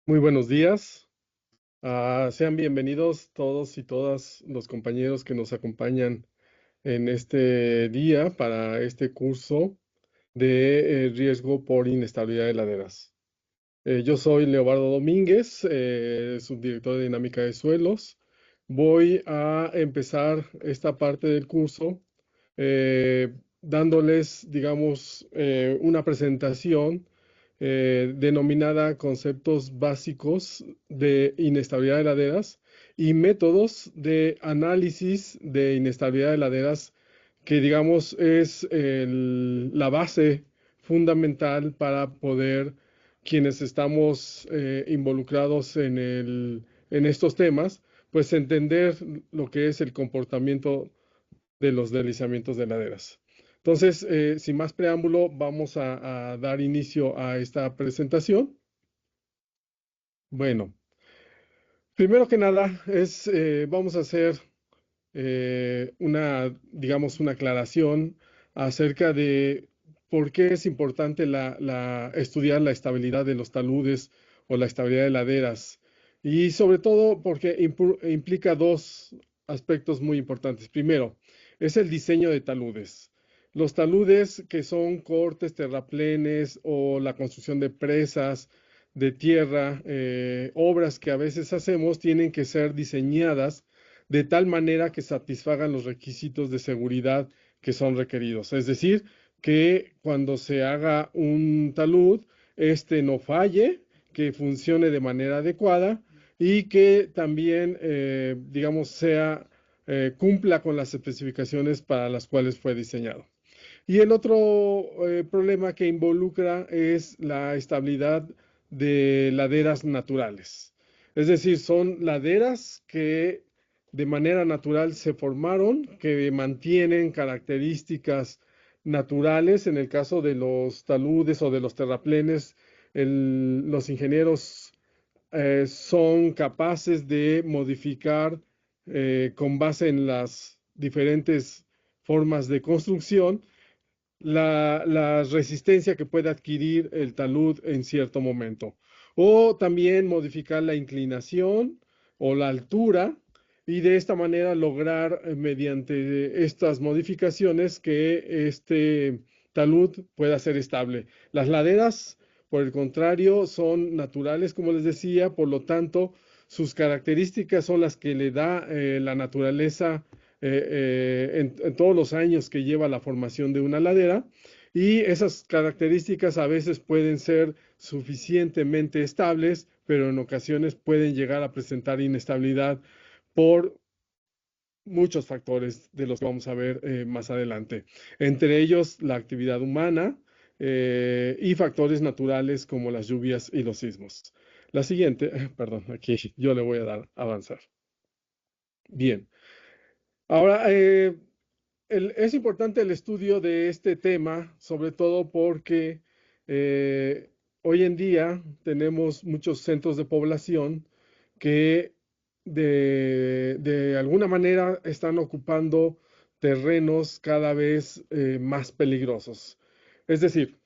Muy buenos días. Sean bienvenidos todos y todas los compañeros que nos acompañan en este día para este curso de riesgo por inestabilidad de laderas. Yo soy Leobardo Domínguez, subdirector de dinámica de suelos. Voy a empezar esta parte del curso dándoles, digamos, una presentación denominada Conceptos básicos de inestabilidad de laderas y métodos de análisis de inestabilidad de laderas, que digamos es la base fundamental para poder quienes estamos involucrados en estos temas, pues entender lo que es el comportamiento de los deslizamientos de laderas. Entonces, sin más preámbulo, vamos a dar inicio a esta presentación. Bueno, primero que nada vamos a hacer digamos, una aclaración acerca de por qué es importante estudiar la estabilidad de los taludes o la estabilidad de laderas. Y sobre todo porque implica dos aspectos muy importantes. Primero, es el diseño de taludes. Los taludes, que son cortes, terraplenes o la construcción de presas de tierra, obras que a veces hacemos, tienen que ser diseñadas de tal manera que satisfagan los requisitos de seguridad que son requeridos. Es decir, que cuando se haga un talud, este no falle, que funcione de manera adecuada y que también, digamos, cumpla con las especificaciones para las cuales fue diseñado. Y el otro problema que involucra es la estabilidad de laderas naturales. Es decir, son laderas que de manera natural se formaron, que mantienen características naturales. En el caso de los taludes o de los terraplenes, los ingenieros son capaces de modificar con base en las diferentes formas de construcción la resistencia que puede adquirir el talud en cierto momento. O también modificar la inclinación o la altura y de esta manera lograr mediante estas modificaciones que este talud pueda ser estable. Las laderas, por el contrario, son naturales, como les decía, por lo tanto, sus características son las que le da la naturaleza en todos los años que lleva la formación de una ladera, y esas características a veces pueden ser suficientemente estables, pero en ocasiones pueden llegar a presentar inestabilidad por muchos factores de los que vamos a ver más adelante, entre ellos la actividad humana y factores naturales como las lluvias y los sismos. La siguiente, perdón, aquí yo le voy a dar a avanzar. Bien, ahora Es importante el estudio de este tema, sobre todo porque eh, hoy en día tenemos muchos centros de población que de alguna manera están ocupando terrenos cada vez más peligrosos. Es decir,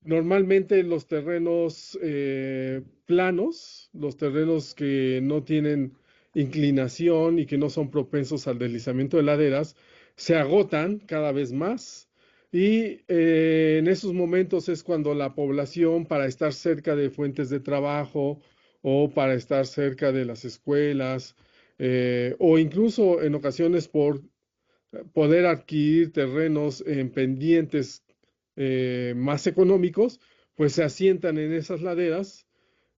normalmente los terrenos planos, los terrenos que no tienen inclinación y que no son propensos al deslizamiento de laderas, se agotan cada vez más y en esos momentos es cuando la población, para estar cerca de fuentes de trabajo o para estar cerca de las escuelas, o incluso en ocasiones por poder adquirir terrenos en pendientes más económicos, pues se asientan en esas laderas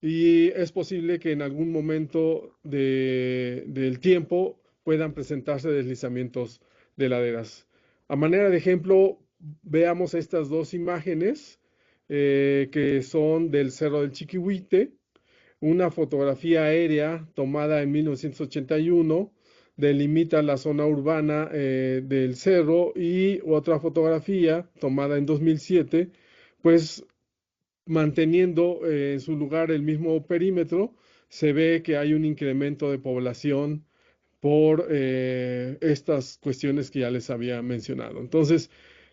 y es posible que en algún momento del tiempo puedan presentarse deslizamientos de laderas. A manera de ejemplo, veamos estas dos imágenes que son del Cerro del Chiquihuite, una fotografía aérea tomada en 1981 delimita la zona urbana del cerro y otra fotografía tomada en 2007, pues manteniendo en su lugar el mismo perímetro, se ve que hay un incremento de población por estas cuestiones que ya les había mencionado. Entonces,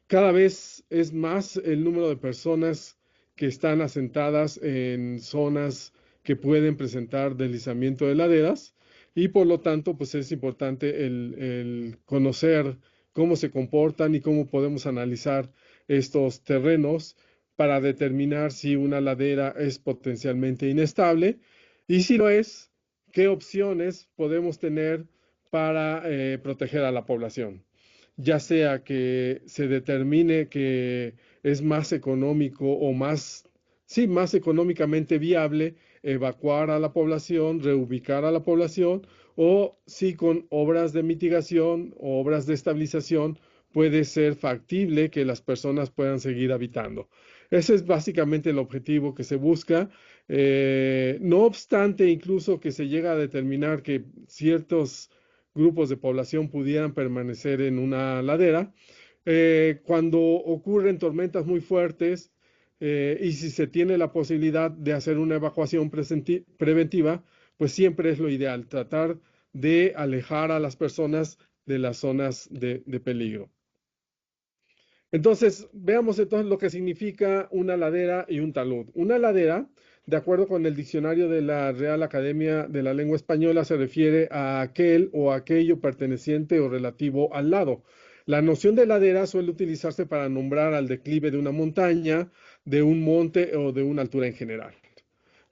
cada vez es más el número de personas que están asentadas en zonas que pueden presentar deslizamiento de laderas y por lo tanto, pues es importante el conocer cómo se comportan y cómo podemos analizar estos terrenos para determinar si una ladera es potencialmente inestable y si lo es, qué opciones podemos tener para proteger a la población, ya sea que se determine que es más económico o más, sí, más económicamente viable evacuar a la población, reubicar a la población, o si con obras de mitigación o obras de estabilización puede ser factible que las personas puedan seguir habitando. Ese es básicamente el objetivo que se busca. No obstante, incluso que se llega a determinar que ciertos grupos de población pudieran permanecer en una ladera. Cuando ocurren tormentas muy fuertes y si se tiene la posibilidad de hacer una evacuación preventiva, pues siempre es lo ideal, tratar de alejar a las personas de las zonas de peligro. Entonces, veamos entonces lo que significa una ladera y un talud. Una ladera, de acuerdo con el diccionario de la Real Academia de la Lengua Española, se refiere a aquel o aquello perteneciente o relativo al lado. La noción de ladera suele utilizarse para nombrar al declive de una montaña, de un monte o de una altura en general.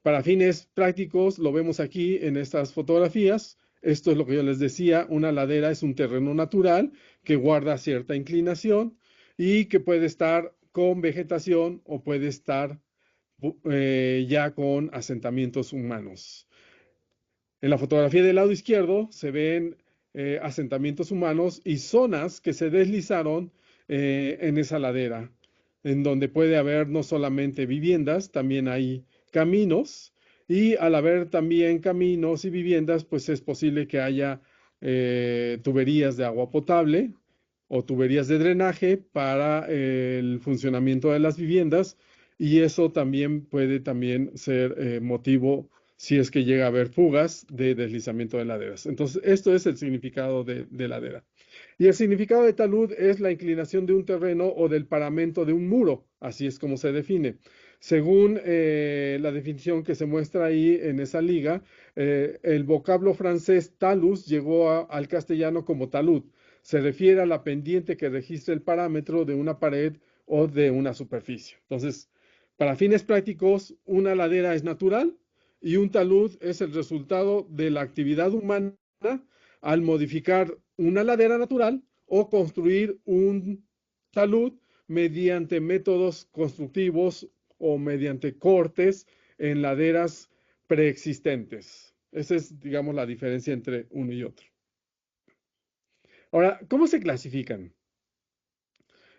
Para fines prácticos, lo vemos aquí en estas fotografías. Esto es lo que yo les decía, una ladera es un terreno natural que guarda cierta inclinación y que puede estar con vegetación o puede estar ya con asentamientos humanos. En la fotografía del lado izquierdo se ven asentamientos humanos y zonas que se deslizaron en esa ladera, en donde puede haber no solamente viviendas, también hay caminos y al haber también caminos y viviendas, pues es posible que haya tuberías de agua potable o tuberías de drenaje para el funcionamiento de las viviendas y eso también puede también ser motivo si es que llega a haber fugas de deslizamiento de laderas. Entonces, esto es el significado de ladera. Y el significado de talud es la inclinación de un terreno o del paramento de un muro, así es como se define. Según la definición que se muestra ahí en esa liga, el vocablo francés talus llegó al castellano como talud. Se refiere a la pendiente que registra el parámetro de una pared o de una superficie. Entonces, para fines prácticos, una ladera es natural y un talud es el resultado de la actividad humana al modificar una ladera natural o construir un talud mediante métodos constructivos o mediante cortes en laderas preexistentes. Esa es, digamos, la diferencia entre uno y otro. Ahora, ¿cómo se clasifican?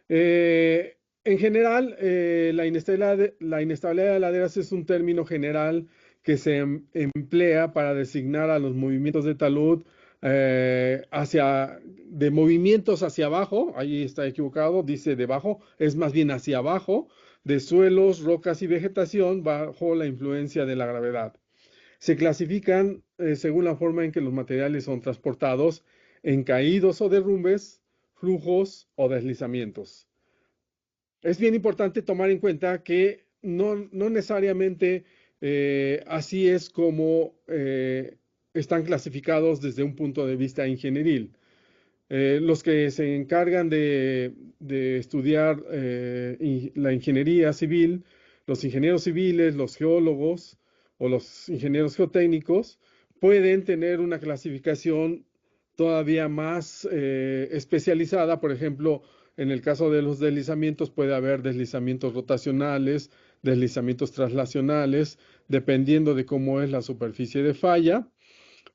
En general, la inestabilidad de laderas es un término general que se emplea para designar a los movimientos de talud de movimientos hacia abajo, ahí está equivocado, dice debajo, es más bien hacia abajo, de suelos, rocas y vegetación bajo la influencia de la gravedad. Se clasifican según la forma en que los materiales son transportados en caídos o derrumbes, flujos o deslizamientos. Es bien importante tomar en cuenta que no necesariamente así es como están clasificados desde un punto de vista ingenieril. Los que se encargan de estudiar la ingeniería civil, los ingenieros civiles, los geólogos o los ingenieros geotécnicos, pueden tener una clasificación todavía más especializada. Por ejemplo, en el caso de los deslizamientos puede haber deslizamientos rotacionales, deslizamientos traslacionales, dependiendo de cómo es la superficie de falla.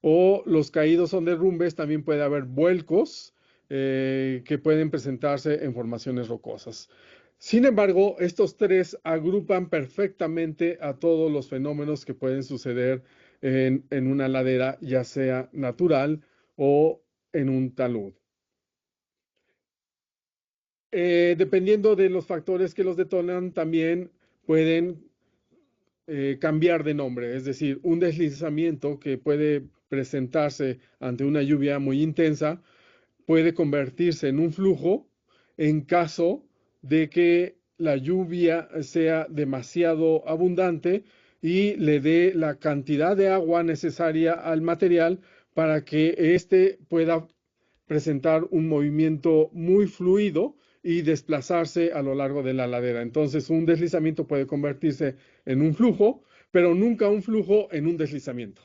O los caídos son derrumbes, también puede haber vuelcos que pueden presentarse en formaciones rocosas. Sin embargo, estos tres agrupan perfectamente a todos los fenómenos que pueden suceder en una ladera, ya sea natural o en un talud. Dependiendo de los factores que los detonan, también pueden cambiar de nombre, es decir, un deslizamiento que puede presentarse ante una lluvia muy intensa puede convertirse en un flujo en caso de que la lluvia sea demasiado abundante y le dé la cantidad de agua necesaria al material para que éste pueda presentar un movimiento muy fluido y desplazarse a lo largo de la ladera. Entonces, un deslizamiento puede convertirse en un flujo, pero nunca un flujo en un deslizamiento.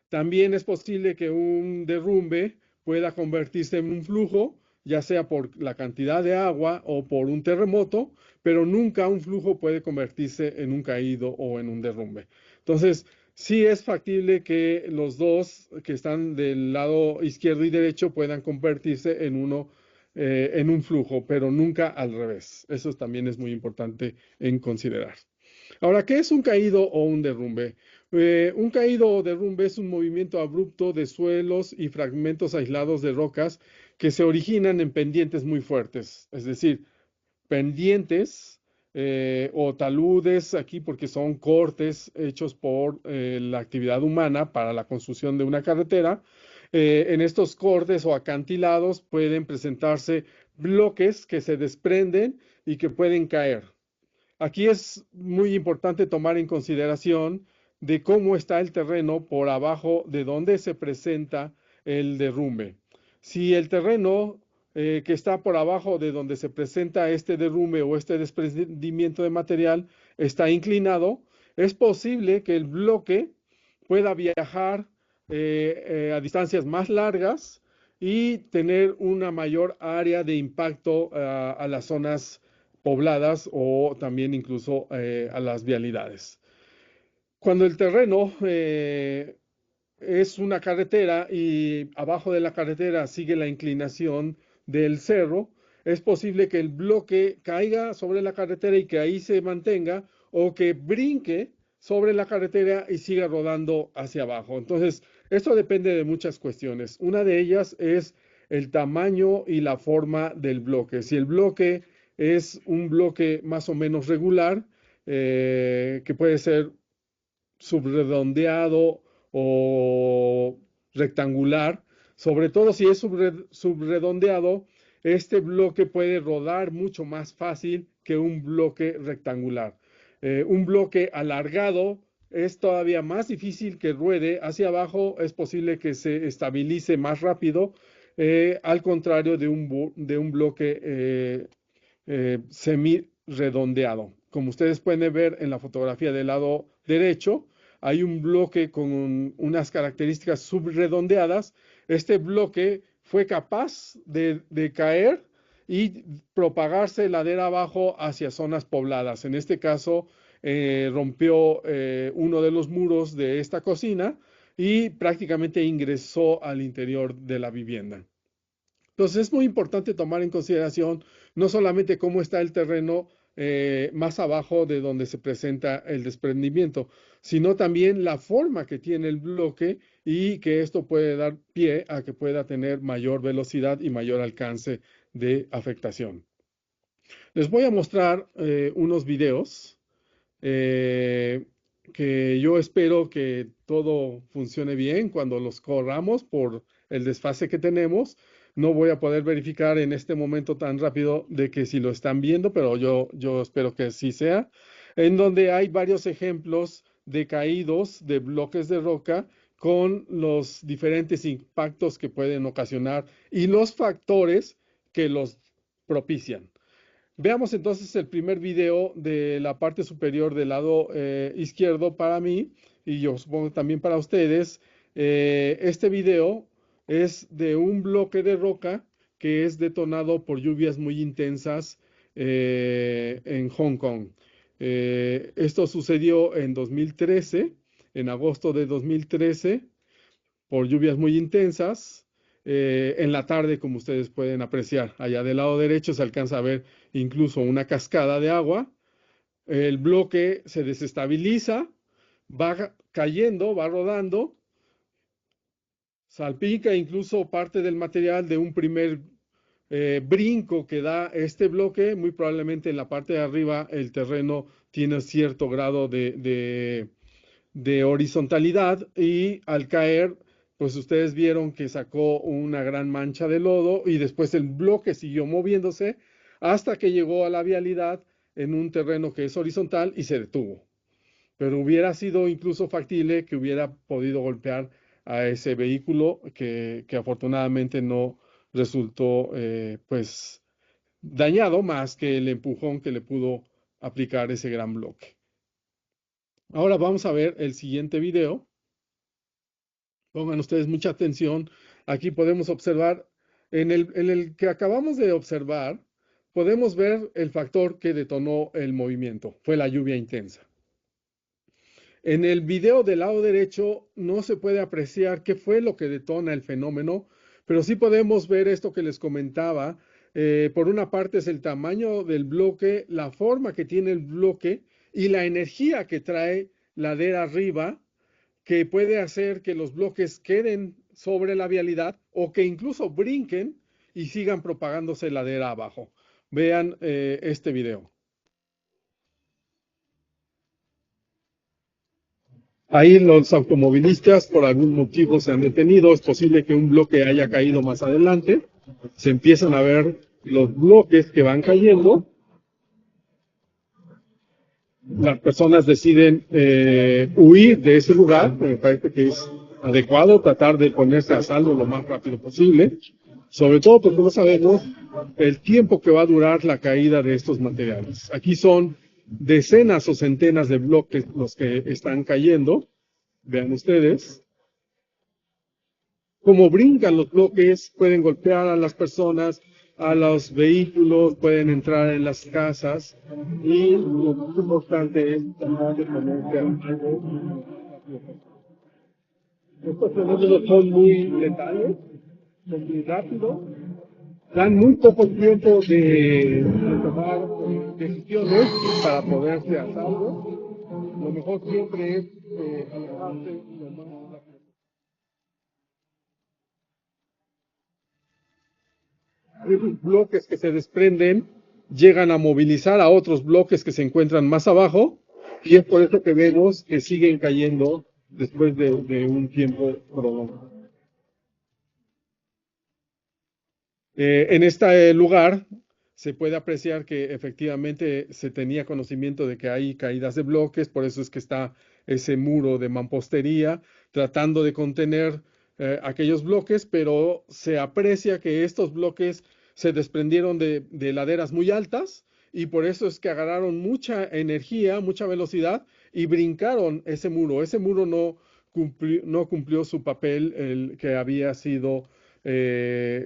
También es posible que un derrumbe pueda convertirse en un flujo, ya sea por la cantidad de agua o por un terremoto, pero nunca un flujo puede convertirse en un caído o en un derrumbe. Entonces, sí es factible que los dos que están del lado izquierdo y derecho puedan convertirse en uno, en un flujo, pero nunca al revés. Eso también es muy importante en considerar. Ahora, ¿qué es un caído o un derrumbe? Un caído o derrumbe es un movimiento abrupto de suelos y fragmentos aislados de rocas que se originan en pendientes muy fuertes, es decir, pendientes o taludes aquí porque son cortes hechos por la actividad humana para la construcción de una carretera. En estos cortes o acantilados pueden presentarse bloques que se desprenden y que pueden caer. Aquí es muy importante tomar en consideración de cómo está el terreno por abajo de donde se presenta el derrumbe. Si el terreno que está por abajo de donde se presenta este derrumbe o este desprendimiento de material está inclinado, es posible que el bloque pueda viajar a distancias más largas y tener una mayor área de impacto a las zonas pobladas o también incluso a las vialidades. Cuando el terreno es una carretera y abajo de la carretera sigue la inclinación del cerro, es posible que el bloque caiga sobre la carretera y que ahí se mantenga o que brinque sobre la carretera y siga rodando hacia abajo. Entonces, esto depende de muchas cuestiones. Una de ellas es el tamaño y la forma del bloque. Si el bloque es un bloque más o menos regular, que puede ser subredondeado o rectangular, sobre todo si es subredondeado, este bloque puede rodar mucho más fácil que un bloque rectangular. Un bloque alargado es todavía más difícil que ruede hacia abajo, es posible que se estabilice más rápido, al contrario de un bloque semi-redondeado. Como ustedes pueden ver en la fotografía del lado derecho, hay un bloque con unas características subredondeadas. Este bloque fue capaz de caer y propagarse ladera abajo hacia zonas pobladas. En este caso, rompió uno de los muros de esta cocina y prácticamente ingresó al interior de la vivienda. Entonces es muy importante tomar en consideración no solamente cómo está el terreno más abajo de donde se presenta el desprendimiento, sino también la forma que tiene el bloque y que esto puede dar pie a que pueda tener mayor velocidad y mayor alcance de afectación. Les voy a mostrar unos videos eh, que yo espero que todo funcione bien cuando los corramos por el desfase que tenemos. No voy a poder verificar en este momento tan rápido de que si lo están viendo, pero yo espero que sí sea, en donde hay varios ejemplos de caídos de bloques de roca con los diferentes impactos que pueden ocasionar y los factores que los propician. Veamos entonces el primer video de la parte superior del lado izquierdo para mí y yo supongo también para ustedes. Este video es de un bloque de roca que es detonado por lluvias muy intensas en Hong Kong. Esto sucedió en 2013, en agosto de 2013 por lluvias muy intensas. En la tarde, como ustedes pueden apreciar, allá del lado derecho se alcanza a ver incluso una cascada de agua. El bloque se desestabiliza, va cayendo, va rodando, salpica incluso parte del material de un primer brinco que da este bloque. Muy probablemente en la parte de arriba el terreno tiene cierto grado de horizontalidad y al caer, pues ustedes vieron que sacó una gran mancha de lodo y después el bloque siguió moviéndose hasta que llegó a la vialidad en un terreno que es horizontal y se detuvo. Pero hubiera sido incluso factible que hubiera podido golpear a ese vehículo que afortunadamente no resultó pues dañado más que el empujón que le pudo aplicar ese gran bloque. Ahora vamos a ver el siguiente video. Pongan ustedes mucha atención. Aquí podemos observar, en el que acabamos de observar, podemos ver el factor que detonó el movimiento. Fue la lluvia intensa. En el video del lado derecho no se puede apreciar qué fue lo que detona el fenómeno, pero sí podemos ver esto que les comentaba. Por una parte es el tamaño del bloque, la forma que tiene el bloque y la energía que trae ladera arriba que puede hacer que los bloques queden sobre la vialidad o que incluso brinquen y sigan propagándose ladera abajo. Vean este video. Ahí los automovilistas por algún motivo se han detenido. Es posible que un bloque haya caído más adelante. Se empiezan a ver los bloques que van cayendo. Las personas deciden huir de ese lugar. Me parece que es adecuado tratar de ponerse a salvo lo más rápido posible, sobre todo porque no sabemos el tiempo que va a durar la caída de estos materiales. Aquí son decenas o centenas de bloques los que están cayendo. Vean ustedes cómo brincan los bloques, pueden golpear a las personas, a los vehículos, pueden entrar en las casas y lo más importante es tratar de ponerse a salvo. Estos fenómenos son muy letales, son muy rápidos, dan muy poco tiempo de tomar decisiones para poderse a salvo. Lo mejor siempre es alejarse lo más rápido. Esos bloques que se desprenden llegan a movilizar a otros bloques que se encuentran más abajo y es por eso que vemos que siguen cayendo después de un tiempo prolongado. En este lugar se puede apreciar que efectivamente se tenía conocimiento de que hay caídas de bloques, por eso es que está ese muro de mampostería tratando de contener aquellos bloques, pero se aprecia que estos bloques se desprendieron de laderas muy altas y por eso es que agarraron mucha energía, mucha velocidad y brincaron ese muro. Ese muro no cumplió su papel, el que había sido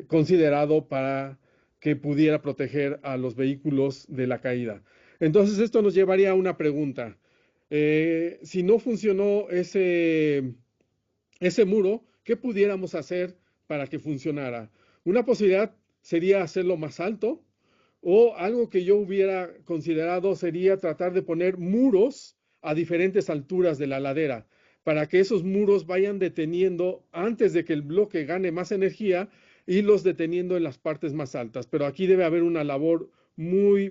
considerado para que pudiera proteger a los vehículos de la caída. Entonces esto nos llevaría a una pregunta. Si no funcionó ese muro, ¿qué pudiéramos hacer para que funcionara? Una posibilidad sería hacerlo más alto. O algo que yo hubiera considerado sería tratar de poner muros a diferentes alturas de la ladera, para que esos muros vayan deteniendo antes de que el bloque gane más energía y los deteniendo en las partes más altas. Pero aquí debe haber una labor muy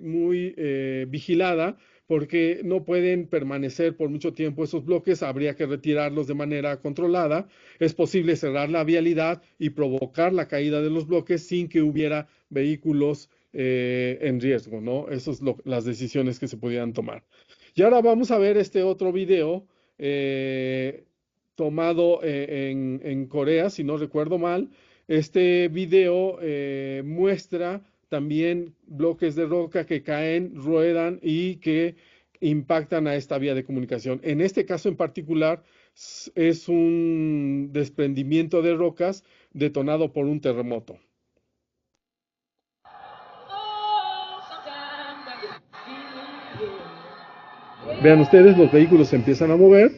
vigilada, porque no pueden permanecer por mucho tiempo esos bloques, habría que retirarlos de manera controlada. Es posible cerrar la vialidad y provocar la caída de los bloques sin que hubiera vehículos en riesgo, ¿no? Esas son las decisiones que se pudieran tomar. Y ahora vamos a ver este otro video eh, tomado en Corea, si no recuerdo mal. Este video muestra también bloques de roca que caen, ruedan y que impactan a esta vía de comunicación. En este caso en particular es un desprendimiento de rocas detonado por un terremoto. Vean ustedes, los vehículos se empiezan a mover.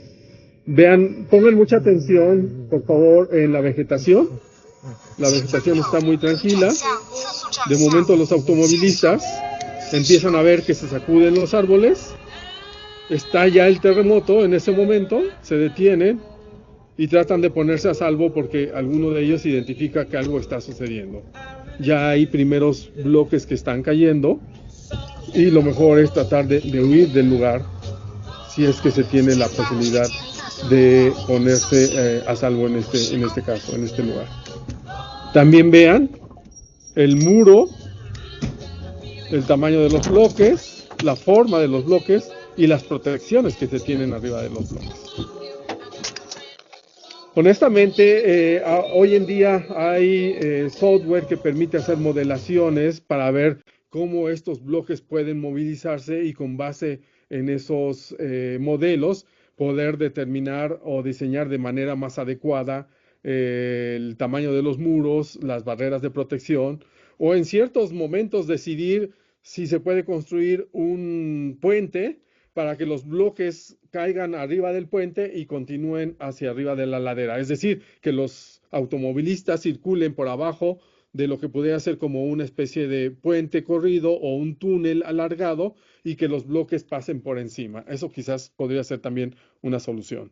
Vean, pongan mucha atención, por favor, en la vegetación. La vegetación está muy tranquila. De momento los automovilistas empiezan a ver que se sacuden los árboles. Está ya el terremoto en ese momento, se detienen y tratan de ponerse a salvo porque alguno de ellos identifica que algo está sucediendo. Ya hay primeros bloques que están cayendo y lo mejor es tratar de huir del lugar si es que se tiene la posibilidad de ponerse a salvo en este caso, en este lugar. También vean el muro, el tamaño de los bloques, la forma de los bloques y las protecciones que se tienen arriba de los bloques. Honestamente, hoy en día hay software que permite hacer modelaciones para ver cómo estos bloques pueden movilizarse y con base en esos modelos poder determinar o diseñar de manera más adecuada el tamaño de los muros, las barreras de protección, o en ciertos momentos decidir si se puede construir un puente para que los bloques caigan arriba del puente y continúen hacia arriba de la ladera. Es decir, que los automovilistas circulen por abajo de lo que pudiera ser como una especie de puente corrido o un túnel alargado y que los bloques pasen por encima. Eso quizás podría ser también una solución.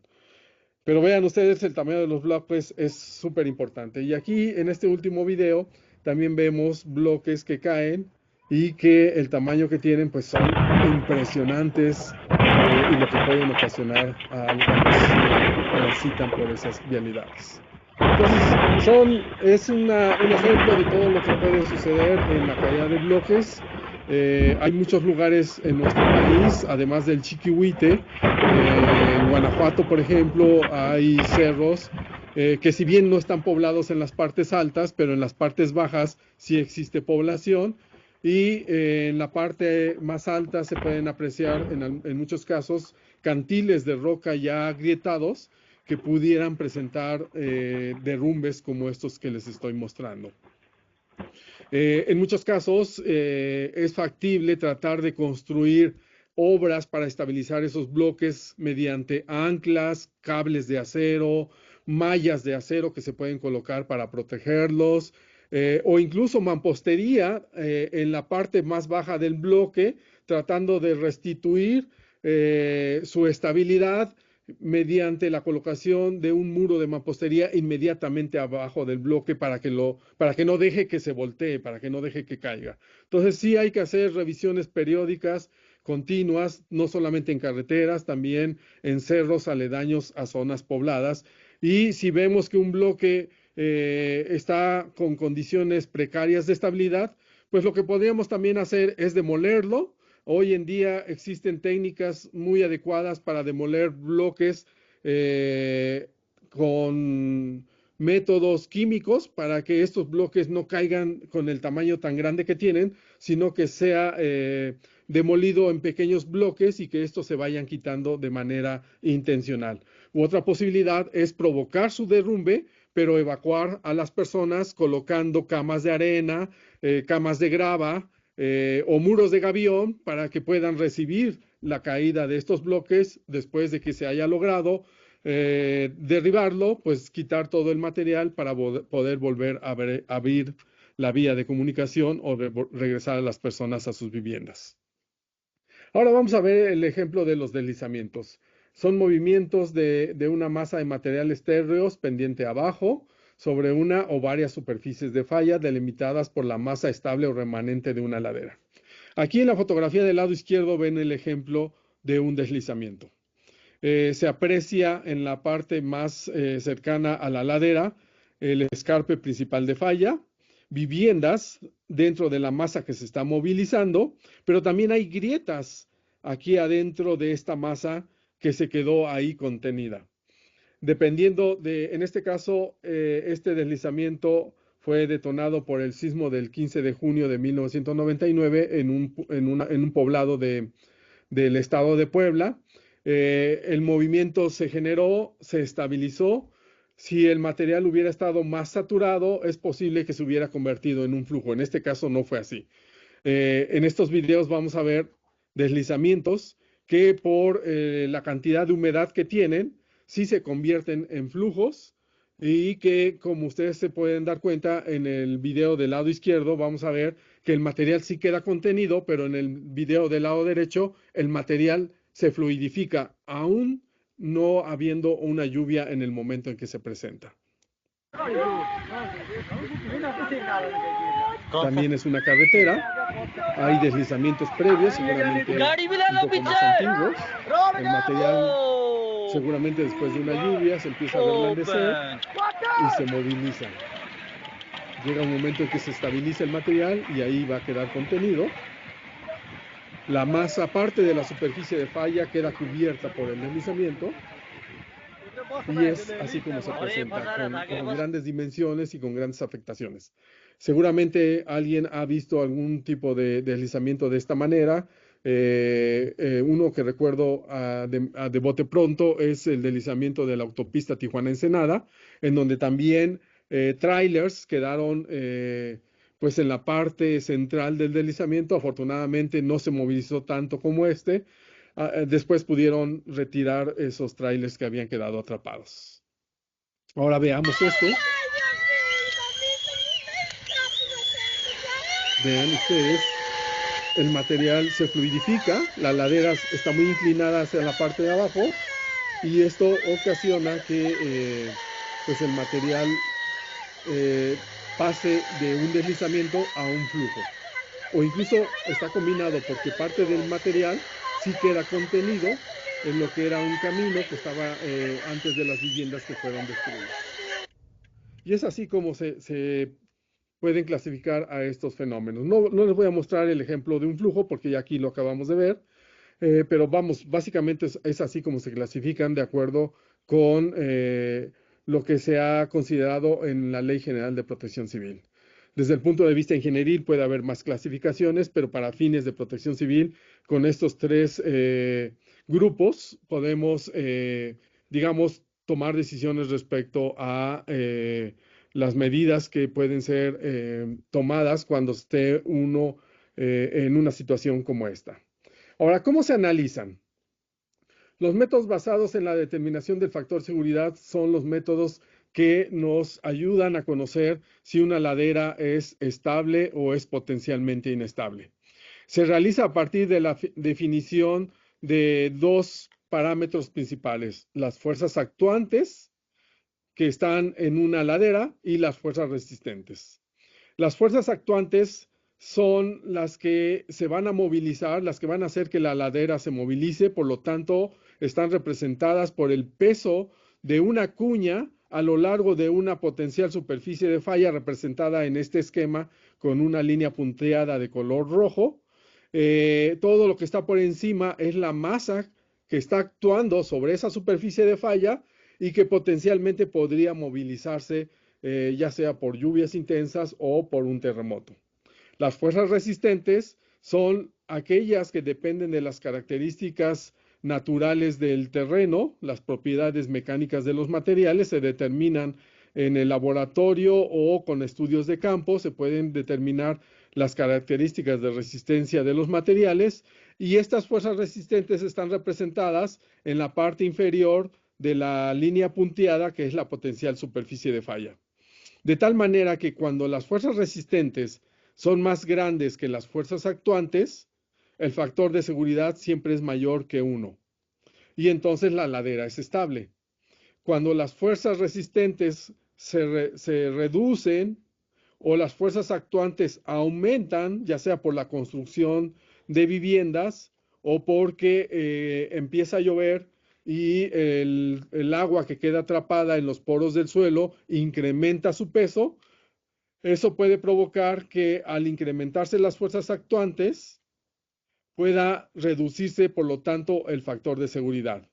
Pero vean ustedes, el tamaño de los bloques es súper importante. Y aquí en este último video también vemos bloques que caen y que el tamaño que tienen pues son impresionantes y lo que pueden ocasionar a los que transitan por esas vialidades. Entonces, es un ejemplo de todo lo que puede suceder en la caída de bloques. Hay muchos lugares en nuestro país, además del Chiquihuite. En Guanajuato, por ejemplo, hay cerros que si bien no están poblados en las partes altas, pero en las partes bajas sí existe población. Y en la parte más alta se pueden apreciar en muchos casos cantiles de roca ya agrietados que pudieran presentar derrumbes como estos que les estoy mostrando. En muchos casos es factible tratar de construir obras para estabilizar esos bloques mediante anclas, cables de acero, mallas de acero que se pueden colocar para protegerlos, o incluso mampostería en la parte más baja del bloque, tratando de restituir su estabilidad mediante la colocación de un muro de mampostería inmediatamente abajo del bloque para que no deje que se voltee, para que no deje que caiga. Entonces sí hay que hacer revisiones periódicas, continuas, no solamente en carreteras, también en cerros aledaños a zonas pobladas. Y si vemos que un bloque está con condiciones precarias de estabilidad, pues lo que podríamos también hacer es demolerlo. Hoy en día existen técnicas muy adecuadas para demoler bloques con métodos químicos para que estos bloques no caigan con el tamaño tan grande que tienen, sino que sea demolido en pequeños bloques y que estos se vayan quitando de manera intencional. Otra posibilidad es provocar su derrumbe, pero evacuar a las personas colocando camas de arena, camas de grava, o muros de gavión para que puedan recibir la caída de estos bloques después de que se haya logrado derribarlo, pues quitar todo el material para poder volver a abrir la vía de comunicación o regresar a las personas a sus viviendas. Ahora vamos a ver el ejemplo de los deslizamientos. Son movimientos de una masa de materiales térreos pendiente abajo sobre una o varias superficies de falla delimitadas por la masa estable o remanente de una ladera. Aquí en la fotografía del lado izquierdo ven el ejemplo de un deslizamiento. Se aprecia en la parte más cercana a la ladera el escarpe principal de falla, viviendas dentro de la masa que se está movilizando, pero también hay grietas aquí adentro de esta masa que se quedó ahí contenida. Dependiendo de, en este caso, este deslizamiento fue detonado por el sismo del 15 de junio de 1999 en un poblado del estado de Puebla. El movimiento se generó, se estabilizó. Si el material hubiera estado más saturado, es posible que se hubiera convertido en un flujo. En este caso no fue así. En estos videos vamos a ver deslizamientos que por la cantidad de humedad que tienen, sí se convierten en flujos y que, como ustedes se pueden dar cuenta, en el video del lado izquierdo vamos a ver que el material sí queda contenido, pero en el video del lado derecho el material se fluidifica, aún no habiendo una lluvia en el momento en que se presenta. También es una carretera, hay deslizamientos previos, seguramente un poco más antiguos. El material, seguramente después de una lluvia, se empieza a reblandecer y se moviliza. Llega un momento en que se estabiliza el material y ahí va a quedar contenido. La masa, parte de la superficie de falla, queda cubierta por el deslizamiento. Y es así como se presenta, con grandes dimensiones y con grandes afectaciones. Seguramente alguien ha visto algún tipo de deslizamiento de esta manera. Uno que recuerdo de bote pronto es el deslizamiento de la autopista Tijuana-Ensenada, en donde también trailers quedaron pues en la parte central del deslizamiento. Afortunadamente no se movilizó tanto como este. Después pudieron retirar esos trailers que habían quedado atrapados. Ahora veamos este. Vean ustedes, el material se fluidifica, la ladera está muy inclinada hacia la parte de abajo y esto ocasiona que pues el material pase de un deslizamiento a un flujo. O incluso está combinado porque parte del material sí queda contenido en lo que era un camino que estaba antes de las viviendas que fueron destruidas. Y es así como se pueden clasificar a estos fenómenos. No les voy a mostrar el ejemplo de un flujo porque ya aquí lo acabamos de ver, pero vamos, básicamente es así como se clasifican de acuerdo con lo que se ha considerado en la Ley General de Protección Civil. Desde el punto de vista ingenieril puede haber más clasificaciones, pero para fines de protección civil, con estos tres grupos podemos, digamos, tomar decisiones respecto a las medidas que pueden ser tomadas cuando esté uno en una situación como esta. Ahora, ¿cómo se analizan? Los métodos basados en la determinación del factor seguridad son los métodos que nos ayudan a conocer si una ladera es estable o es potencialmente inestable. Se realiza a partir de la definición de dos parámetros principales: las fuerzas actuantes que están en una ladera y las fuerzas resistentes. Las fuerzas actuantes son las que se van a movilizar, las que van a hacer que la ladera se movilice, por lo tanto, están representadas por el peso de una cuña a lo largo de una potencial superficie de falla representada en este esquema con una línea punteada de color rojo. Todo lo que está por encima es la masa que está actuando sobre esa superficie de falla y que potencialmente podría movilizarse ya sea por lluvias intensas o por un terremoto. Las fuerzas resistentes son aquellas que dependen de las características naturales del terreno, las propiedades mecánicas de los materiales se determinan en el laboratorio o con estudios de campo, se pueden determinar las características de resistencia de los materiales y estas fuerzas resistentes están representadas en la parte inferior de la línea punteada, que es la potencial superficie de falla. De tal manera que cuando las fuerzas resistentes son más grandes que las fuerzas actuantes, el factor de seguridad siempre es mayor que 1. Y entonces la ladera es estable. Cuando las fuerzas resistentes se reducen o las fuerzas actuantes aumentan, ya sea por la construcción de viviendas o porque empieza a llover y el agua que queda atrapada en los poros del suelo incrementa su peso, eso puede provocar que al incrementarse las fuerzas actuantes pueda reducirse, por lo tanto, el factor de seguridad.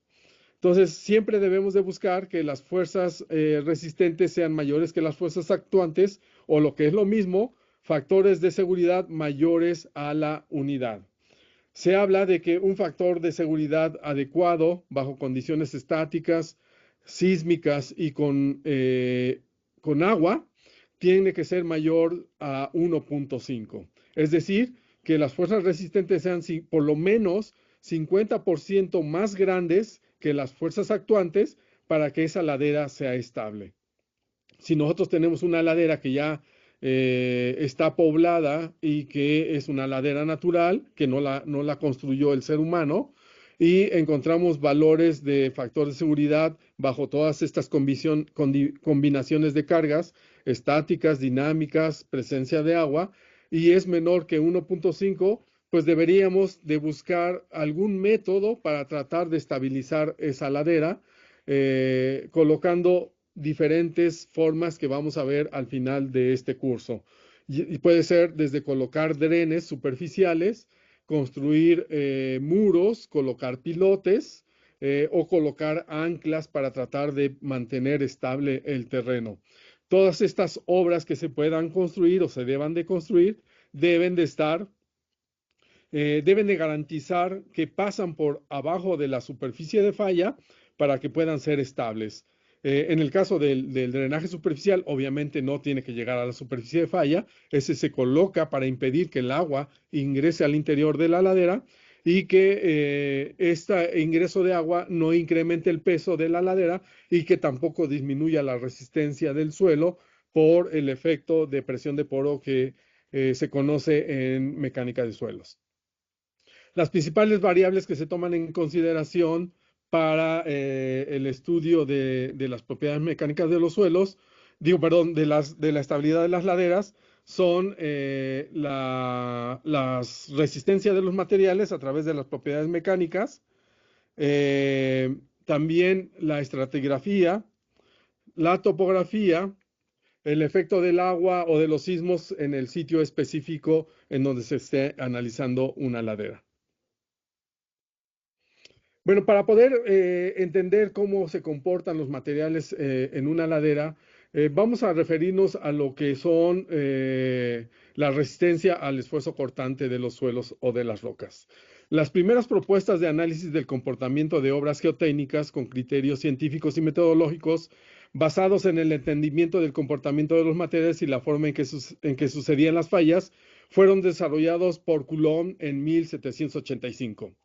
Entonces, siempre debemos de buscar que las fuerzas resistentes sean mayores que las fuerzas actuantes, o lo que es lo mismo, factores de seguridad mayores a la unidad. Se habla de que un factor de seguridad adecuado bajo condiciones estáticas, sísmicas y con agua tiene que ser mayor a 1.5. Es decir, que las fuerzas resistentes sean por lo menos 50% más grandes que las fuerzas actuantes para que esa ladera sea estable. Si nosotros tenemos una ladera que ya está poblada y que es una ladera natural, que no la construyó el ser humano, y encontramos valores de factor de seguridad bajo todas estas combinaciones de cargas estáticas, dinámicas, presencia de agua, y es menor que 1.5, pues deberíamos de buscar algún método para tratar de estabilizar esa ladera, colocando diferentes formas que vamos a ver al final de este curso. Y puede ser desde colocar drenes superficiales, construir muros, colocar pilotes o colocar anclas para tratar de mantener estable el terreno. Todas estas obras que se puedan construir o se deban de construir deben de estar, deben de garantizar que pasan por abajo de la superficie de falla para que puedan ser estables. En el caso del drenaje superficial, obviamente no tiene que llegar a la superficie de falla. Ese se coloca para impedir que el agua ingrese al interior de la ladera y que este ingreso de agua no incremente el peso de la ladera y que tampoco disminuya la resistencia del suelo por el efecto de presión de poro que se conoce en mecánica de suelos. Las principales variables que se toman en consideración para el estudio de las propiedades mecánicas de los suelos, digo, perdón, de la estabilidad de las laderas, son las resistencias de los materiales a través de las propiedades mecánicas, también la estratigrafía, la topografía, el efecto del agua o de los sismos en el sitio específico en donde se esté analizando una ladera. Bueno, para poder entender cómo se comportan los materiales en una ladera, vamos a referirnos a lo que son la resistencia al esfuerzo cortante de los suelos o de las rocas. Las primeras propuestas de análisis del comportamiento de obras geotécnicas con criterios científicos y metodológicos basados en el entendimiento del comportamiento de los materiales y la forma en que sucedían las fallas fueron desarrollados por Coulomb en 1785.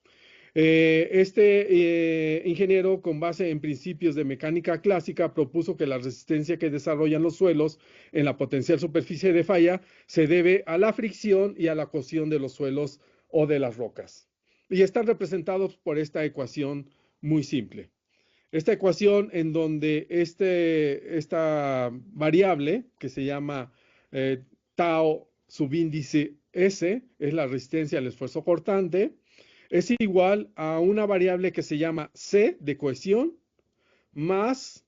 Ingeniero, con base en principios de mecánica clásica, propuso que la resistencia que desarrollan los suelos en la potencial superficie de falla se debe a la fricción y a la cohesión de los suelos o de las rocas. Y están representados por esta ecuación muy simple. Esta ecuación en donde esta variable, que se llama tau subíndice S, es la resistencia al esfuerzo cortante, es igual a una variable que se llama C de cohesión más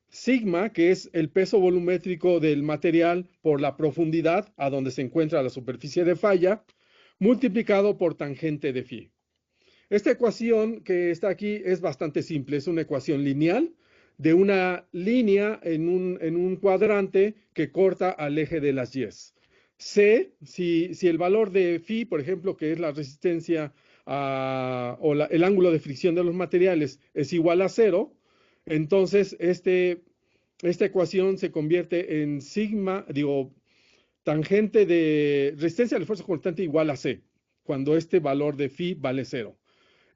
sigma, que es el peso volumétrico del material por la profundidad a donde se encuentra la superficie de falla, multiplicado por tangente de phi. Esta ecuación que está aquí es bastante simple, es una ecuación lineal de una línea en un cuadrante que corta al eje de las y's. C, si el valor de phi, por ejemplo, que es la resistencia el ángulo de fricción de los materiales es igual a 0, entonces esta ecuación se convierte en sigma, digo, tangente de resistencia al esfuerzo constante igual a C, cuando este valor de phi vale 0.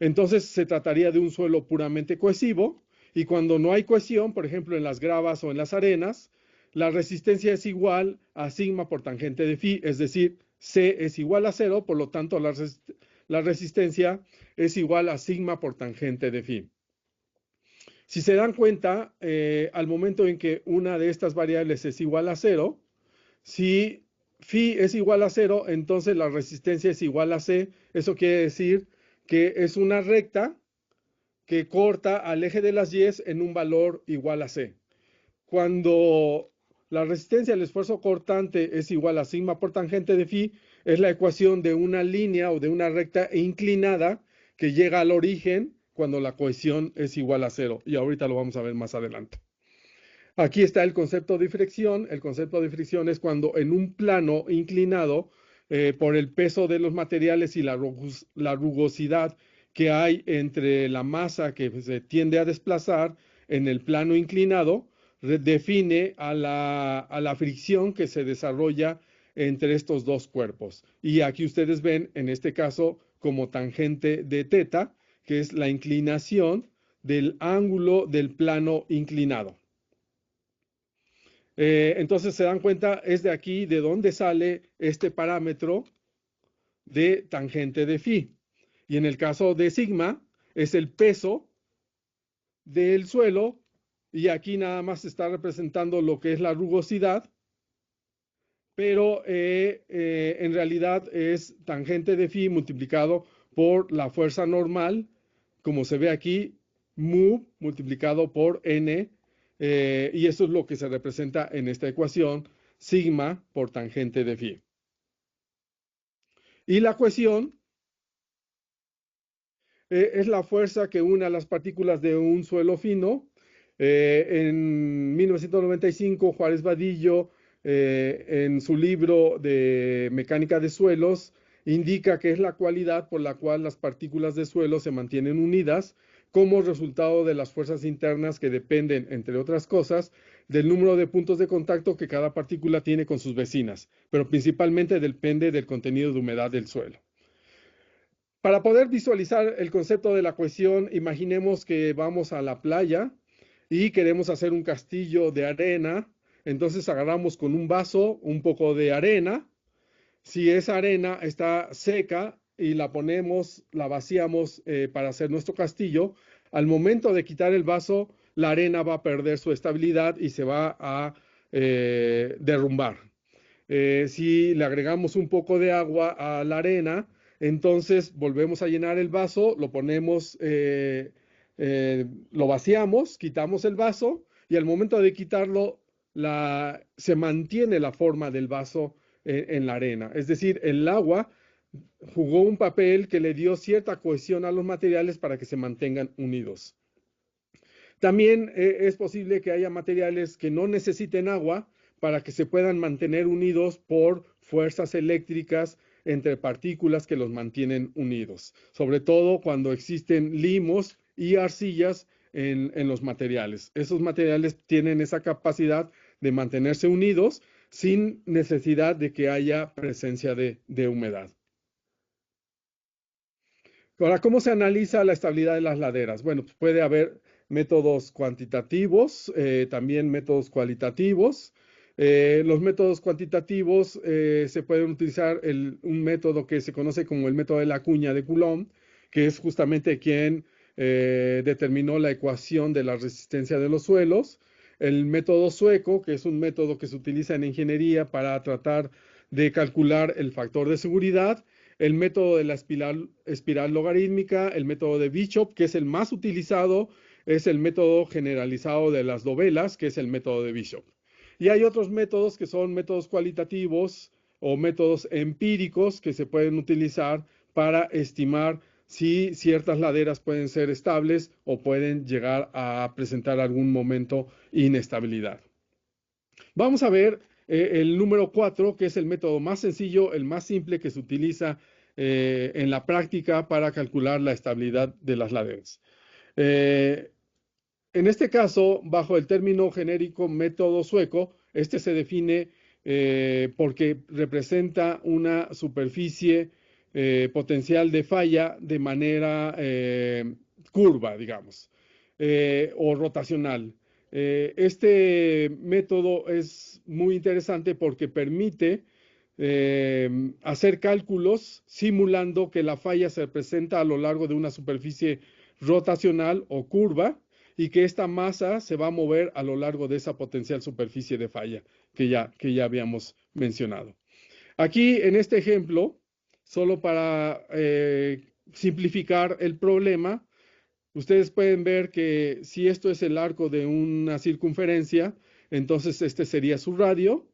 Entonces se trataría de un suelo puramente cohesivo y cuando no hay cohesión, por ejemplo en las gravas o en las arenas, la resistencia es igual a sigma por tangente de phi, es decir, C es igual a 0, por lo tanto la resistencia es igual a sigma por tangente de phi. Si se dan cuenta, al momento en que una de estas variables es igual a 0, si phi es igual a 0, entonces la resistencia es igual a C. Eso quiere decir que es una recta que corta al eje de las Y en un valor igual a C. Cuando la resistencia al esfuerzo cortante es igual a sigma por tangente de phi, es la ecuación de una línea o de una recta inclinada que llega al origen cuando la cohesión es igual a 0. Y ahorita lo vamos a ver más adelante. Aquí está el concepto de fricción. El concepto de fricción es cuando en un plano inclinado, por el peso de los materiales y la rugosidad que hay entre la masa que se tiende a desplazar en el plano inclinado, define a la fricción que se desarrolla entre estos dos cuerpos. Y aquí ustedes ven, en este caso, como tangente de teta, que es la inclinación del ángulo del plano inclinado. Entonces se dan cuenta, es de aquí de donde sale este parámetro de tangente de phi. Y en el caso de sigma, es el peso del suelo, y aquí nada más se está representando lo que es la rugosidad, pero en realidad es tangente de phi multiplicado por la fuerza normal, como se ve aquí, mu multiplicado por n, y eso es lo que se representa en esta ecuación, sigma por tangente de phi. Y la cohesión es la fuerza que une a las partículas de un suelo fino. En 1995, Juárez Vadillo, en su libro de Mecánica de Suelos, indica que es la cualidad por la cual las partículas de suelo se mantienen unidas como resultado de las fuerzas internas que dependen, entre otras cosas, del número de puntos de contacto que cada partícula tiene con sus vecinas, pero principalmente depende del contenido de humedad del suelo. Para poder visualizar el concepto de la cohesión, imaginemos que vamos a la playa y queremos hacer un castillo de arena. Entonces agarramos con un vaso un poco de arena. Si esa arena está seca y la ponemos, la vaciamos para hacer nuestro castillo, al momento de quitar el vaso, la arena va a perder su estabilidad y se va a derrumbar. Si le agregamos un poco de agua a la arena, entonces volvemos a llenar el vaso, lo ponemos, lo vaciamos, quitamos el vaso y al momento de quitarlo, se mantiene la forma del vaso en la arena. Es decir, el agua jugó un papel que le dio cierta cohesión a los materiales para que se mantengan unidos. También es posible que haya materiales que no necesiten agua para que se puedan mantener unidos por fuerzas eléctricas entre partículas que los mantienen unidos, sobre todo cuando existen limos y arcillas en los materiales. Esos materiales tienen esa capacidad de mantenerse unidos sin necesidad de que haya presencia de humedad. Ahora, ¿cómo se analiza la estabilidad de las laderas? Bueno, pues puede haber métodos cuantitativos, también métodos cualitativos. Los métodos cuantitativos se pueden utilizar un método que se conoce como el método de la cuña de Coulomb, que es justamente quien determinó la ecuación de la resistencia de los suelos. El método sueco, que es un método que se utiliza en ingeniería para tratar de calcular el factor de seguridad. El método de la espiral logarítmica, el método de Bishop, que es el más utilizado, es el método generalizado de las dovelas, que es el método de Bishop. Y hay otros métodos que son métodos cualitativos o métodos empíricos que se pueden utilizar para estimar si ciertas laderas pueden ser estables o pueden llegar a presentar algún momento inestabilidad. Vamos a ver el número 4, que es el método más sencillo, el más simple que se utiliza en la práctica para calcular la estabilidad de las laderas. En este caso, bajo el término genérico método sueco, este se define porque representa una superficie potencial de falla de manera curva, digamos, o rotacional. Este método es muy interesante porque permite hacer cálculos simulando que la falla se presenta a lo largo de una superficie rotacional o curva y que esta masa se va a mover a lo largo de esa potencial superficie de falla que ya habíamos mencionado. Aquí en este ejemplo, solo para simplificar el problema, ustedes pueden ver que si esto es el arco de una circunferencia, entonces este sería su radio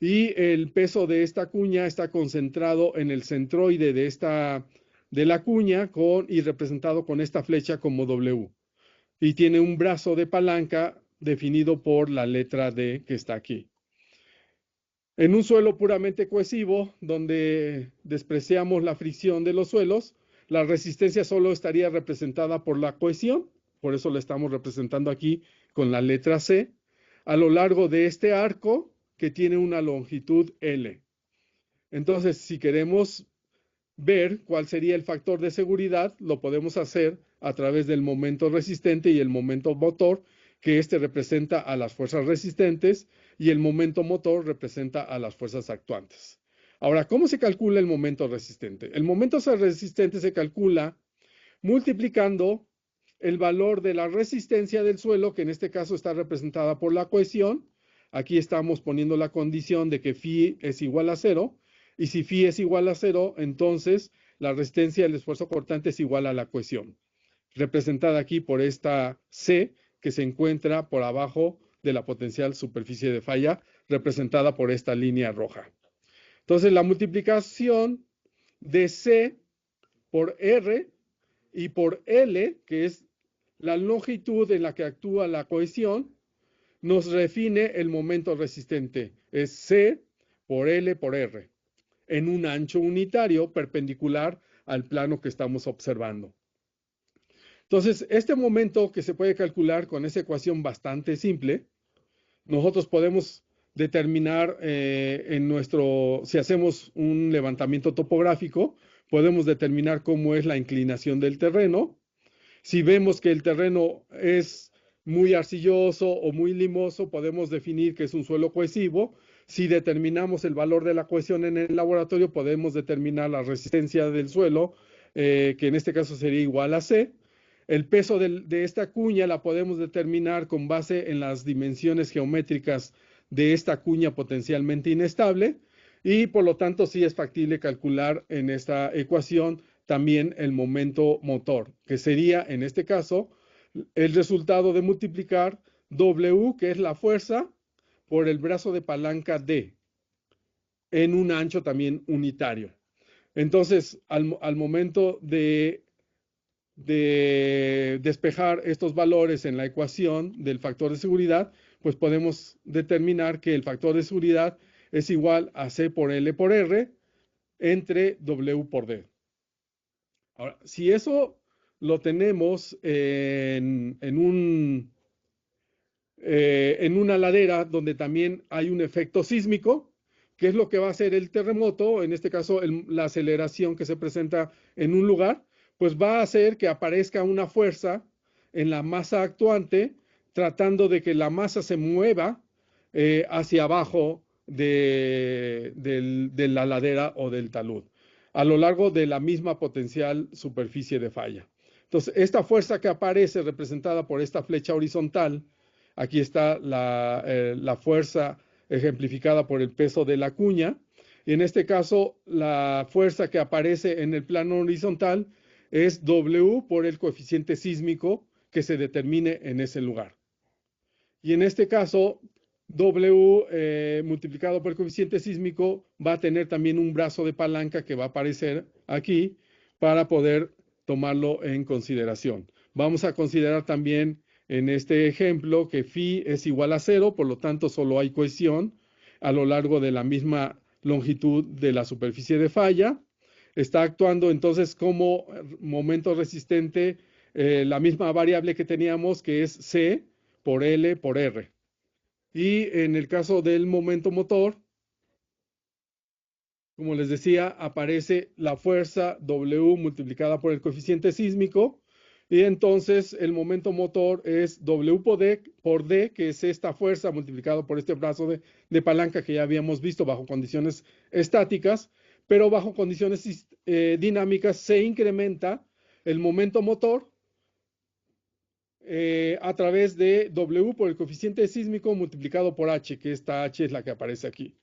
y el peso de esta cuña está concentrado en el centroide de la cuña y representado con esta flecha como W. Y tiene un brazo de palanca definido por la letra D que está aquí. En un suelo puramente cohesivo, donde despreciamos la fricción de los suelos, la resistencia solo estaría representada por la cohesión, por eso la estamos representando aquí con la letra C, a lo largo de este arco que tiene una longitud L. Entonces, si queremos ver cuál sería el factor de seguridad, lo podemos hacer a través del momento resistente y el momento motor, que este representa a las fuerzas resistentes y el momento motor representa a las fuerzas actuantes. Ahora, ¿cómo se calcula el momento resistente? El momento resistente se calcula multiplicando el valor de la resistencia del suelo, que en este caso está representada por la cohesión. Aquí estamos poniendo la condición de que phi es igual a 0, y si phi es igual a 0, entonces la resistencia del esfuerzo cortante es igual a la cohesión, representada aquí por esta C que se encuentra por abajo de la potencial superficie de falla, representada por esta línea roja. Entonces la multiplicación de C por R y por L, que es la longitud en la que actúa la cohesión, nos define el momento resistente. Es C por L por R, en un ancho unitario perpendicular al plano que estamos observando. Entonces, este momento que se puede calcular con esa ecuación bastante simple, nosotros podemos determinar si hacemos un levantamiento topográfico, podemos determinar cómo es la inclinación del terreno. Si vemos que el terreno es muy arcilloso o muy limoso, podemos definir que es un suelo cohesivo. Si determinamos el valor de la cohesión en el laboratorio, podemos determinar la resistencia del suelo, que en este caso sería igual a C. El peso de esta cuña la podemos determinar con base en las dimensiones geométricas de esta cuña potencialmente inestable y por lo tanto sí es factible calcular en esta ecuación también el momento motor, que sería en este caso el resultado de multiplicar W, que es la fuerza, por el brazo de palanca D, en un ancho también unitario. Entonces, al momento de despejar estos valores en la ecuación del factor de seguridad, pues podemos determinar que el factor de seguridad es igual a C por L por R entre W por D. Ahora, si eso lo tenemos en una ladera donde también hay un efecto sísmico, ¿qué es lo que va a hacer el terremoto? En este caso, la aceleración que se presenta en un lugar, pues va a hacer que aparezca una fuerza en la masa actuante, tratando de que la masa se mueva hacia abajo de la ladera o del talud, a lo largo de la misma potencial superficie de falla. Entonces, esta fuerza que aparece representada por esta flecha horizontal, aquí está la fuerza ejemplificada por el peso de la cuña. Y en este caso, la fuerza que aparece en el plano horizontal es W por el coeficiente sísmico que se determine en ese lugar. Y en este caso, W multiplicado por el coeficiente sísmico va a tener también un brazo de palanca que va a aparecer aquí para poder tomarlo en consideración. Vamos a considerar también en este ejemplo que phi es igual a 0, por lo tanto solo hay cohesión a lo largo de la misma longitud de la superficie de falla. Está actuando entonces como momento resistente la misma variable que teníamos, que es C por L por R. Y en el caso del momento motor, como les decía, aparece la fuerza W multiplicada por el coeficiente sísmico, Y entonces el momento motor es W por D, que es esta fuerza multiplicado por este brazo de palanca que ya habíamos visto bajo condiciones estáticas, pero bajo condiciones dinámicas se incrementa el momento motor a través de W por el coeficiente sísmico multiplicado por H, que esta H es la que aparece aquí.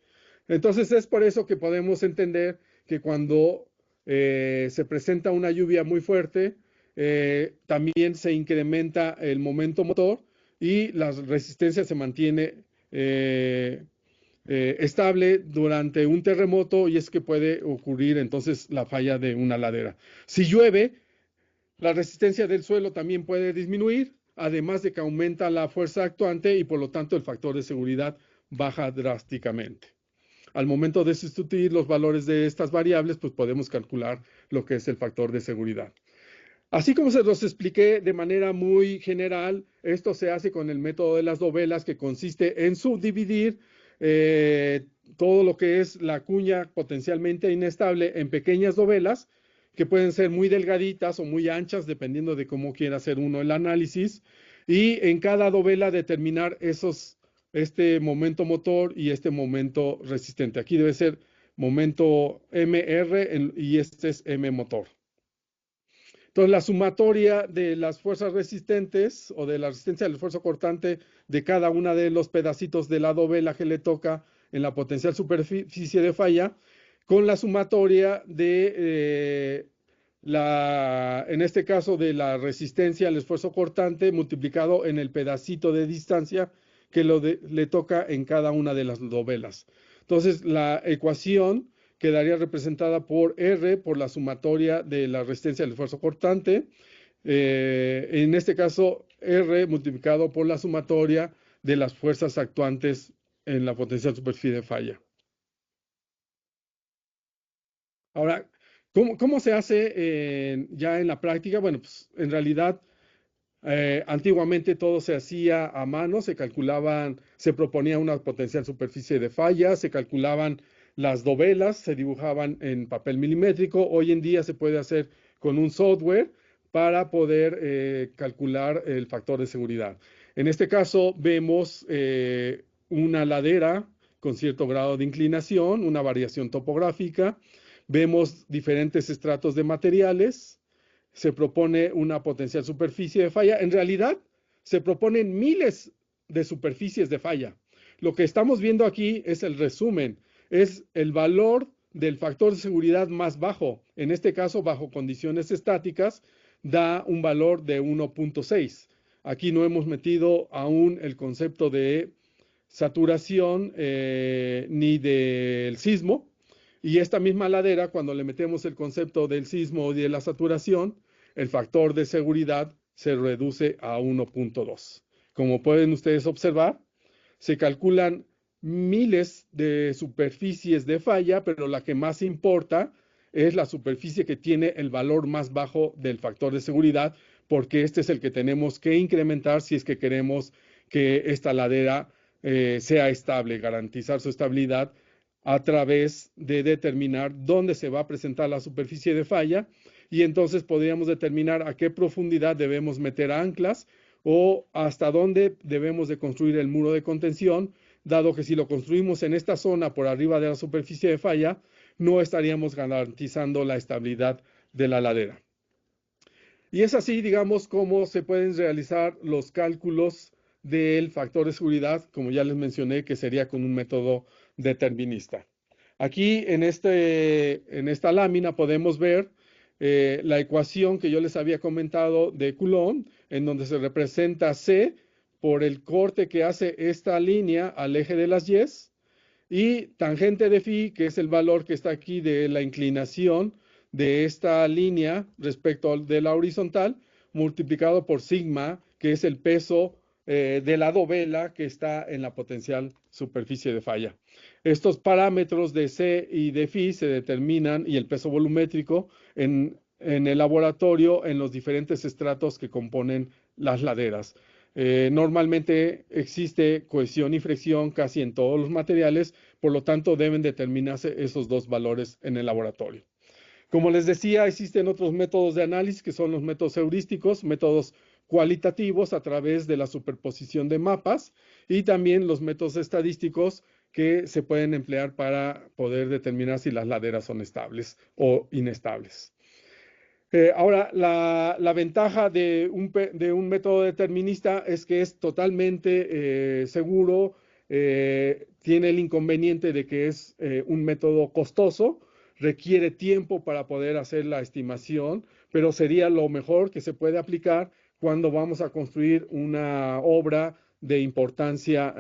Entonces es por eso que podemos entender que cuando se presenta una lluvia muy fuerte, también se incrementa el momento motor y la resistencia se mantiene estable durante un terremoto, y es que puede ocurrir entonces la falla de una ladera. Si llueve, la resistencia del suelo también puede disminuir, además de que aumenta la fuerza actuante y por lo tanto el factor de seguridad baja drásticamente. Al momento de sustituir los valores de estas variables, pues podemos calcular lo que es el factor de seguridad. Así como se los expliqué de manera muy general, esto se hace con el método de las dovelas, que consiste en subdividir todo lo que es la cuña potencialmente inestable en pequeñas dovelas, que pueden ser muy delgaditas o muy anchas, dependiendo de cómo quiera hacer uno el análisis, y en cada dovela determinar este momento motor y este momento resistente. Aquí debe ser momento MR y este es M motor. Entonces, la sumatoria de las fuerzas resistentes o de la resistencia del esfuerzo cortante de cada una de los pedacitos de la dovela que le toca en la potencial superficie de falla, con la sumatoria de en este caso, de la resistencia al esfuerzo cortante multiplicado en el pedacito de distancia que le toca en cada una de las dovelas. Entonces, la ecuación quedaría representada por R, por la sumatoria de la resistencia del esfuerzo cortante. En este caso, R multiplicado por la sumatoria de las fuerzas actuantes en la potencial superficie de falla. Ahora, ¿cómo se hace ya en la práctica? Bueno, pues en realidad antiguamente todo se hacía a mano, se proponía una potencial superficie de falla, se calculaban las dovelas, se dibujaban en papel milimétrico. Hoy en día se puede hacer con un software para poder calcular el factor de seguridad. En este caso vemos una ladera con cierto grado de inclinación, una variación topográfica. Vemos diferentes estratos de materiales. Se propone una potencial superficie de falla. En realidad, se proponen miles de superficies de falla. Lo que estamos viendo aquí es el resumen, es el valor del factor de seguridad más bajo. En este caso, bajo condiciones estáticas, da un valor de 1.6. Aquí no hemos metido aún el concepto de saturación ni del sismo. Y esta misma ladera, cuando le metemos el concepto del sismo y de la saturación, el factor de seguridad se reduce a 1.2. Como pueden ustedes observar, se calculan miles de superficies de falla, pero la que más importa es la superficie que tiene el valor más bajo del factor de seguridad, porque este es el que tenemos que incrementar si es que queremos que esta ladera sea estable, garantizar su estabilidad a través de determinar dónde se va a presentar la superficie de falla, y entonces podríamos determinar a qué profundidad debemos meter anclas o hasta dónde debemos de construir el muro de contención, dado que si lo construimos en esta zona por arriba de la superficie de falla, no estaríamos garantizando la estabilidad de la ladera. Y es así, digamos, cómo se pueden realizar los cálculos del factor de seguridad, como ya les mencioné, que sería con un método determinista. Aquí en esta lámina podemos ver la ecuación que yo les había comentado de Coulomb, en donde se representa C por el corte que hace esta línea al eje de las Y, y tangente de phi, que es el valor que está aquí de la inclinación de esta línea respecto de la horizontal, multiplicado por sigma, que es el peso de la dovela que está en la potencial superficie de falla. Estos parámetros de C y de phi se determinan, y el peso volumétrico, en el laboratorio en los diferentes estratos que componen las laderas. Normalmente existe cohesión y fricción casi en todos los materiales, por lo tanto deben determinarse esos dos valores en el laboratorio. Como les decía, existen otros métodos de análisis que son los métodos heurísticos, métodos cualitativos a través de la superposición de mapas y también los métodos estadísticos que se pueden emplear para poder determinar si las laderas son estables o inestables. Ahora, la ventaja de un método determinista es que es totalmente seguro, tiene el inconveniente de que es un método costoso, requiere tiempo para poder hacer la estimación, pero sería lo mejor que se puede aplicar cuando vamos a construir una obra de importancia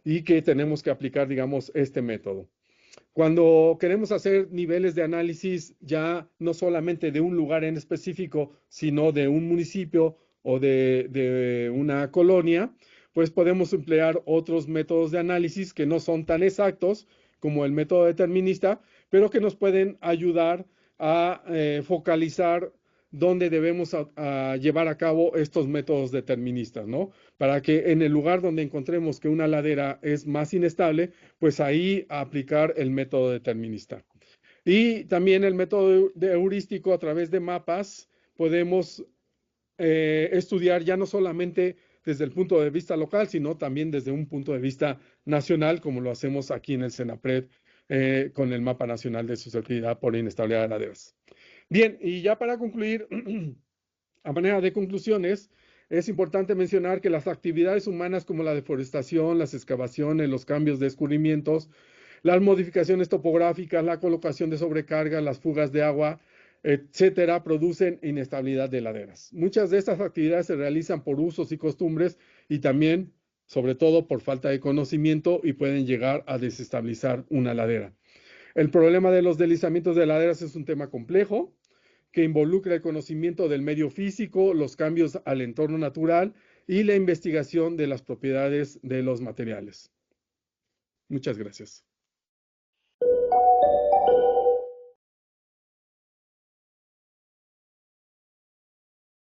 y que tenemos que aplicar, digamos, este método. Cuando queremos hacer niveles de análisis ya no solamente de un lugar en específico, sino de un municipio o de una colonia, pues podemos emplear otros métodos de análisis que no son tan exactos como el método determinista, pero que nos pueden ayudar a focalizar dónde debemos llevar a cabo estos métodos deterministas, ¿no? Para que en el lugar donde encontremos que una ladera es más inestable, pues ahí aplicar el método determinista. Y también el método heurístico a través de mapas podemos estudiar ya no solamente desde el punto de vista local, sino también desde un punto de vista nacional, como lo hacemos aquí en el CENAPRED con el Mapa Nacional de Susceptibilidad por Inestabilidad de Laderas. Bien, y ya para concluir, a manera de conclusiones, es importante mencionar que las actividades humanas como la deforestación, las excavaciones, los cambios de escurrimientos, las modificaciones topográficas, la colocación de sobrecargas, las fugas de agua, etcétera, producen inestabilidad de laderas. Muchas de estas actividades se realizan por usos y costumbres y también, sobre todo, por falta de conocimiento y pueden llegar a desestabilizar una ladera. El problema de los deslizamientos de laderas es un tema complejo que involucra el conocimiento del medio físico, los cambios al entorno natural y la investigación de las propiedades de los materiales. Muchas gracias.